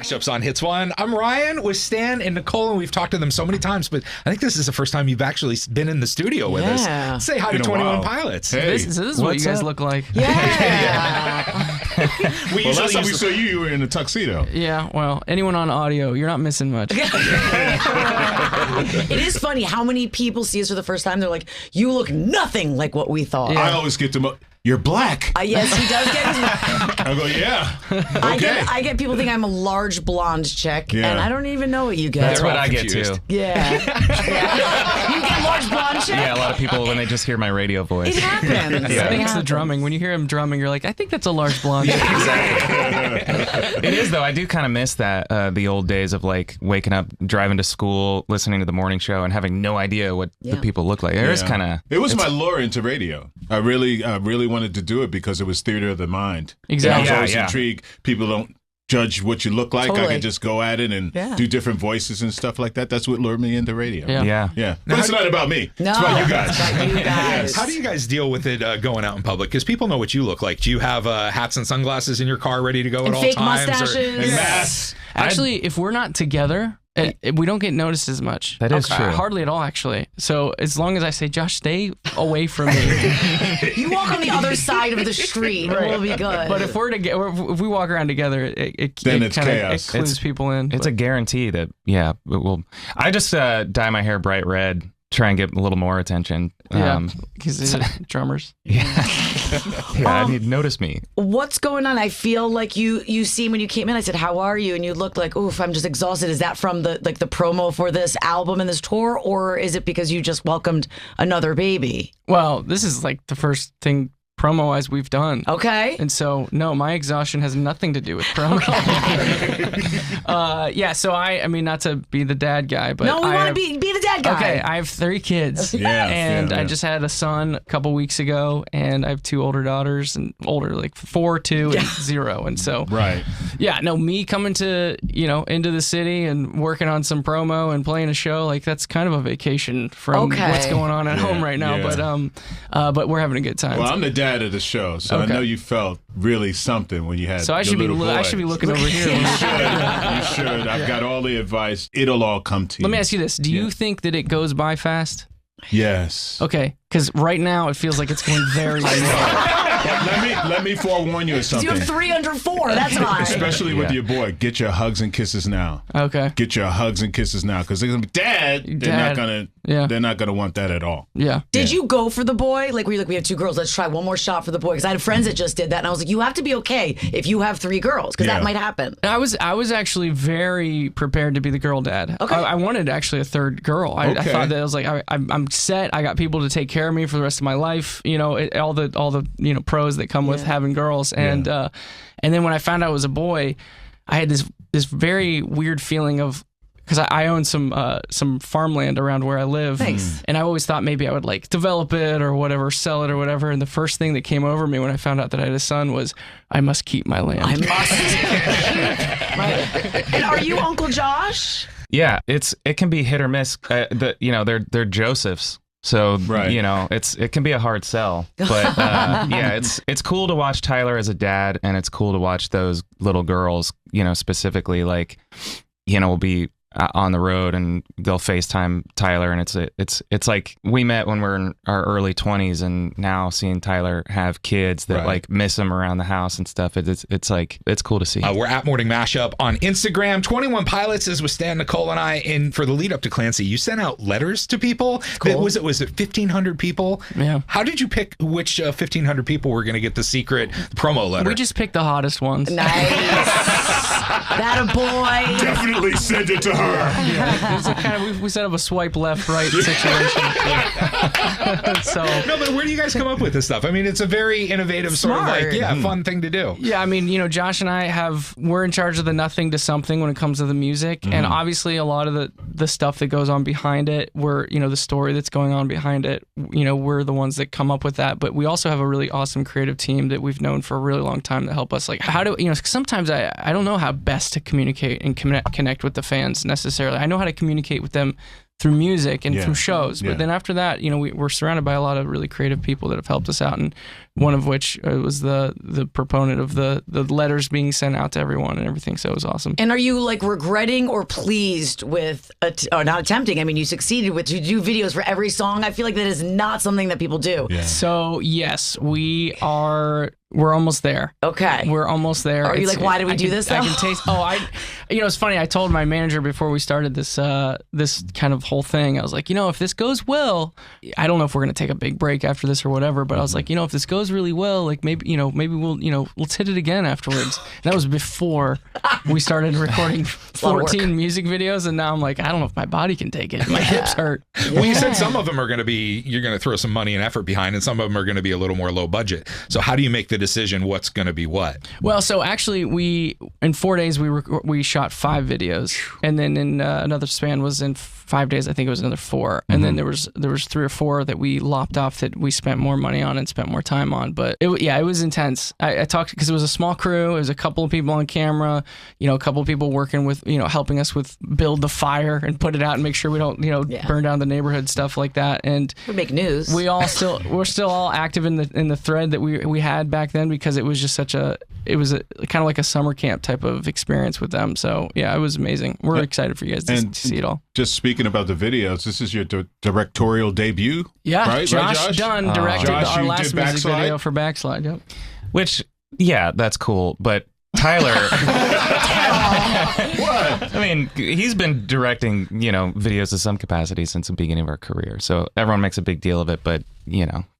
Mashups on Hits1. I'm Ryan with Stan and Nicole, and we've talked to them so many times, but I think this is the first time you've actually been in the studio with us. Say hi to 21 Pilots. Hey. This is what you guys look like. Yeah. Last time we saw you, you were in a tuxedo. Yeah, well, anyone on audio, you're not missing much. It is funny how many people see us for the first time. They're like, you look nothing like what we thought. Yeah. I always get to you're black. Yes, he does get his... I go, yeah. Okay. I get people think I'm a large blonde chick, and I don't even know what you get. That's what I get too. Yeah. You get large blonde chick? Yeah, a lot of people, when they just hear my radio voice. It happens. I think it's the drumming. When you hear him drumming, you're like, I think that's a large blonde chick. Exactly. It is, though. I do kind of miss that, the old days of like waking up, driving to school, listening to the morning show, and having no idea what the people look like. It was my lure into radio. I really wanted to do it because it was theater of the mind. Exactly. I was always intrigued. People don't judge what you look like. Totally. I can just go at it and do different voices and stuff like that. That's what lured me into radio. Yeah. But it's not about me. No, it's about you guys. It's about you guys. How do you guys deal with it going out in public? Because people know what you look like. Do you have hats and sunglasses in your car ready to go at all fake times? Mustaches. And masks. Actually, if we're not together, we don't get noticed as much. That is true. Hardly at all, actually. So as long as I say, Josh, stay away from me. You walk on the other side of the street, and we'll be good. But if we walk around together, it chaos. It clues people in. It's a guarantee that, it will. I just dye my hair bright red, try and get a little more attention. Because drummers. I need notice me. What's going on? I feel like you see when you came in, I said, how are you? And you looked like, oof, I'm just exhausted. Is that from the promo for this album and this tour? Or is it because you just welcomed another baby? Well, this is like the first thing promo-wise we've done. Okay. And so, no, my exhaustion has nothing to do with promo. So I mean, not to be the dad guy, but no, we want to be the dad guy. Okay, I have 3 kids. And I just had a son a couple weeks ago, and I have 2 older daughters, and older, like 4, 2, and 0. And so, me coming to, into the city and working on some promo and playing a show, like that's kind of a vacation from what's going on at home right now. But we're having a good time. Well, I'm the dad of the show, so I know you felt really something when you had. So I should be looking over here. You should. I've got all the advice. It'll all come to you. Let me ask you this: do you think that it goes by fast? Yes. Okay, because right now it feels like it's going very slow. Let me forewarn you of something. You have 3 under 4. That's why. Especially with your boy. Get your hugs and kisses now. Okay. Get your hugs and kisses now, because they're gonna be Dad. They're not gonna want that at all. Yeah. Did you go for the boy? Like, were you like, we have 2 girls, let's try one more shot for the boy? Because I had friends that just did that, and I was like, you have to be okay if you have 3 girls, because that might happen. I was actually very prepared to be the girl dad. Okay. I wanted actually a 3rd girl. I thought that I was like, I'm set. I got people to take care of me for the rest of my life. All the pros that come with having girls, and then when I found out it was a boy, I had this very weird feeling of, because I own some farmland around where I live. Thanks. And I always thought maybe I would like develop it or whatever, sell it or whatever. And the first thing that came over me when I found out that I had a son was, I must keep my land. I must. And are you Uncle Josh? Yeah, it can be hit or miss. They're Josephs. So it can be a hard sell, but it's cool to watch Tyler as a dad, and it's cool to watch those little girls, specifically, like, we'll be on the road and they'll FaceTime Tyler, and it's like we met when we're in our early 20s, and now seeing Tyler have kids that like miss him around the house and stuff, it's like, it's cool to see. We're at Morning Mashup on Instagram. 21 Pilots is with Stan, Nicole, and I. And for the lead up to Clancy, you sent out letters to people. Cool. Was it 1,500 people? Yeah. How did you pick which 1,500 people were going to get the secret promo letter? We just picked the hottest ones. Nice. That a boy. Definitely send it to her. Yeah, it's a kind of, we set up a swipe left right situation. No, but where do you guys come up with this stuff? I mean, it's a very innovative sort of like fun thing to do. Yeah, I mean, Josh and I we're in charge of the nothing to something when it comes to the music, and obviously a lot of the stuff that goes on behind it, the story that's going on behind it, we're the ones that come up with that. But we also have a really awesome creative team that we've known for a really long time that help us. Like, how do sometimes I don't know how best to communicate and connect with the fans necessarily. I know how to communicate with them through music and through shows. But then after that, we're surrounded by a lot of really creative people that have helped us out, and one of which was the proponent of the letters being sent out to everyone and everything. So it was awesome. And are you like regretting or pleased with, or not attempting? I mean, you succeeded with to do videos for every song. I feel like that is not something that people do. Yeah. So yes, we're almost there. Okay. We're almost there. Are you like, why did we do this? I can taste. It's funny. I told my manager before we started this kind of whole thing. I was like, if this goes well, I don't know if we're gonna take a big break after this or whatever. But I was like, if this goes really well, like maybe we'll let's hit it again afterwards. And that was before we started recording 14 music videos, and now I'm like, I don't know if my body can take it. My hips hurt. Well, you said some of them are you're gonna throw some money and effort behind, and some of them are gonna be a little more low budget. So how do you make the decision what's going to be what? Well, so actually in 4 days we shot 5 videos, and then in another span was in 5 days, I think it was another 4, and then there was 3 or 4 that we lopped off that we spent more money on and spent more time on. But it was intense. I talked because it was a small crew. It was a couple of people on camera, a couple of people working with helping us with build the fire and put it out and make sure we don't burn down the neighborhood, stuff like that. And we make news. We're still all active in the thread that we had back then, because it was just it was kind of like a summer camp type of experience with them. So yeah, it was amazing. We're excited for you guys to see it all. Just speaking about the videos, this is your directorial debut. Yeah, right? Josh Dunn directed our last music video for Backslide. Yep. Which, yeah, that's cool. But Tyler, what? I mean, he's been directing, videos to some capacity since the beginning of our career. So everyone makes a big deal of it, but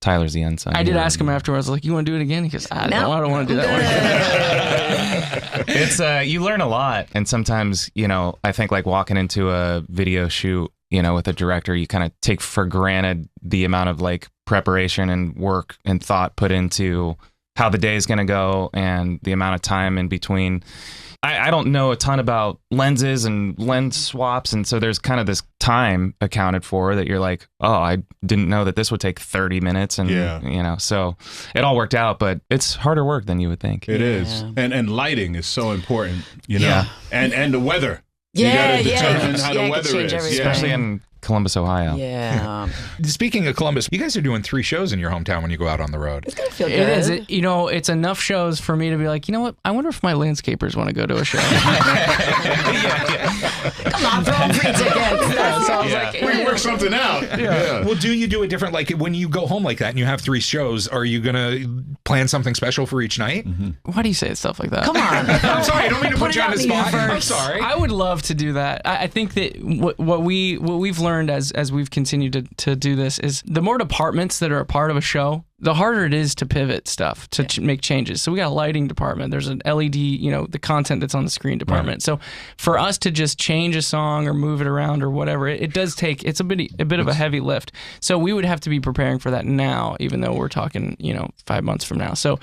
Tyler's the unsung. I did ask him afterwards, like, you want to do it again? He goes, I don't want to do that one. It's you learn a lot, and sometimes I think like walking into a video shoot, with a director, you kind of take for granted the amount of like preparation and work and thought put into how the day is going to go and the amount of time in between. I don't know a ton about lenses and lens swaps, and so there's kind of this time accounted for that you're like, oh, I didn't know that this would take 30 minutes, and so it all worked out, but it's harder work than you would think. It is, and lighting is so important, and the weather. You got to determine how the weather is, especially in Columbus, Ohio. Yeah. Speaking of Columbus, you guys are doing 3 shows in your hometown when you go out on the road. It's gonna feel good. It is. It's enough shows for me to be like, you know what? I wonder if my landscapers want to go to a show. Come on, throw free tickets. We work something out. Yeah. Well, do you do it different? Like when you go home like that and you have 3 shows, are you gonna plan something special for each night? Mm-hmm. Why do you say stuff like that? Come on. I'm sorry. I don't mean to put you on the spot. I'm sorry. I would love to do that. I think that what we've learned as we've continued to do this is the more departments that are a part of a show, the harder it is to pivot stuff, to make changes. So we got a lighting department. There's an LED, the content that's on the screen department. Right. So for us to just change a song or move it around or whatever, it does take, it's a bit of a heavy lift. So we would have to be preparing for that now, even though we're talking, 5 months from now. So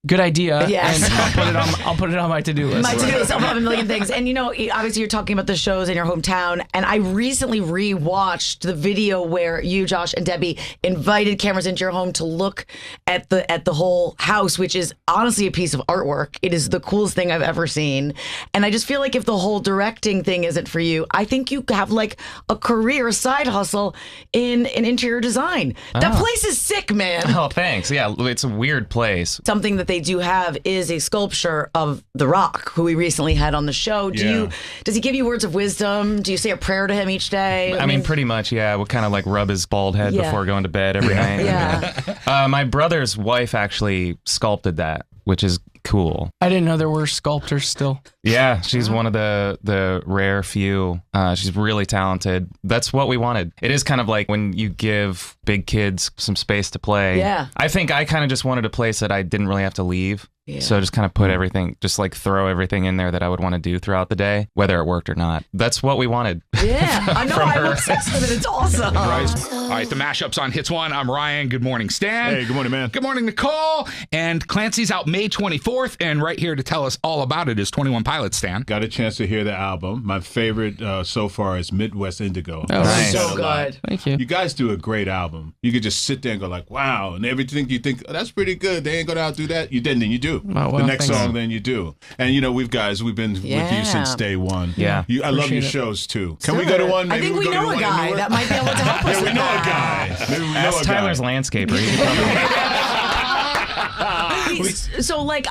good idea. Yes. And I'll put it on my to-do list. My to-do list. I'll have a million things. And obviously you're talking about the shows in your hometown. And I recently rewatched the video where you, Josh, and Debbie invited cameras into your home to look at the whole house, which is honestly a piece of artwork. It is the coolest thing I've ever seen. And I just feel like if the whole directing thing isn't for you, I think you have like a career side hustle in interior design. That place is sick, man. Oh, thanks. Yeah, it's a weird place. Something that they do have is a sculpture of The Rock, who we recently had on the show. Does he give you words of wisdom? Do you say a prayer to him each day? I mean, pretty much, yeah. We'll kind of like rub his bald head before going to bed every night. Yeah. My brother's wife actually sculpted that, which is cool. I didn't know there were sculptors still. Yeah, she's one of the rare few. She's really talented. That's what we wanted. It is kind of like when you give big kids some space to play. Yeah. I think I kind of just wanted a place that I didn't really have to leave. Yeah. So just kind of put everything, just like throw everything in there that I would want to do throughout the day, whether it worked or not. That's what we wanted. Yeah, I know. I'm obsessed with it. It's awesome. All right, the mashups on Hits 1. I'm Ryan. Good morning, Stan. Hey, good morning, man. Good morning, Nicole. And Clancy's out May 24th. 4th, and right here to tell us all about it is 21 Pilots, Stan. Got a chance to hear the album. My favorite so far is Midwest Indigo. Oh, nice. So good. Thank you. You guys do a great album. You could just sit there and go like, wow, and everything you think, oh, that's pretty good. They ain't gonna outdo that. You didn't, then you do. Oh, well, the next thanks. song, then you do. And we've been with you since day one. Yeah. I love your shows too. Can we go to one? Maybe I think we know a guy that might be able to help us. Yeah, we know a guy. Maybe we know Ask a guy. Tyler's landscaper. He can So like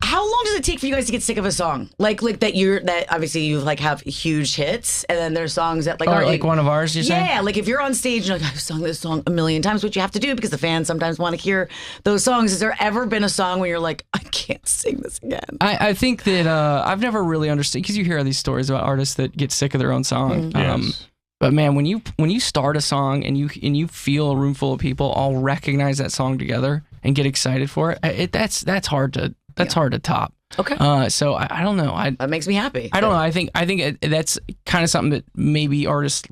how long does it take for you guys to get sick of a song? Like that obviously you like have huge hits and then there's songs that like like one of ours, you're saying? Yeah, like if you're on stage and like I've sung this song a million times, which you have to do because the fans sometimes want to hear those songs. Has there ever been a song where you're like, I can't sing this again? I think that I've never really understood, because you hear these stories about artists that get sick of their own song. Yes. But man, when you start a song and you feel a room full of people all recognize that song together and get excited for it, that's hard to top. Okay. So I don't know. That makes me happy. I don't know. I think that's kind of something that maybe artists,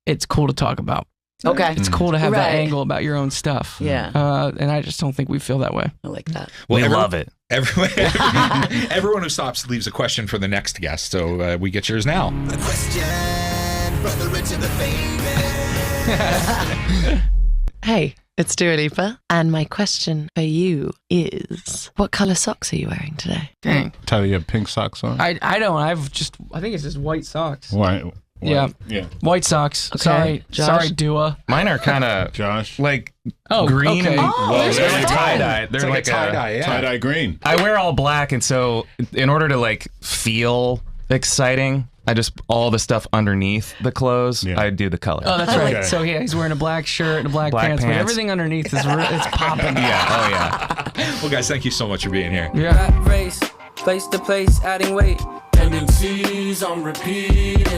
it's cool to talk about. Okay. It's cool to have that Right. angle about your own stuff. Yeah. And I just don't think we feel that way. I like that. we love it. Everyone who stops leaves a question for the next guest, so we get yours now. A question for the rich and the famous. Hey, it's Dua Lipa, and my question for you is, what color socks are you wearing today? Dang. Tyler, you have pink socks on? I don't. I think it's just white socks. Why? Yeah. White socks. Okay. Sorry, Dua. Mine are kind of Josh? like Oh, green okay. and they're like tie-dye. They're It's like a tie-dye, yeah. Tie-dye green. I wear all black, and so in order to like feel exciting, I just all the stuff underneath the clothes, I do the color. Oh, that's right. Okay. So yeah, he's wearing a black shirt and a black pants, but everything underneath is it's popping. Yeah. Oh yeah. Well, guys, thank you so much for being here. Yeah. Race, place to place, adding weight. Tendencies on repeat.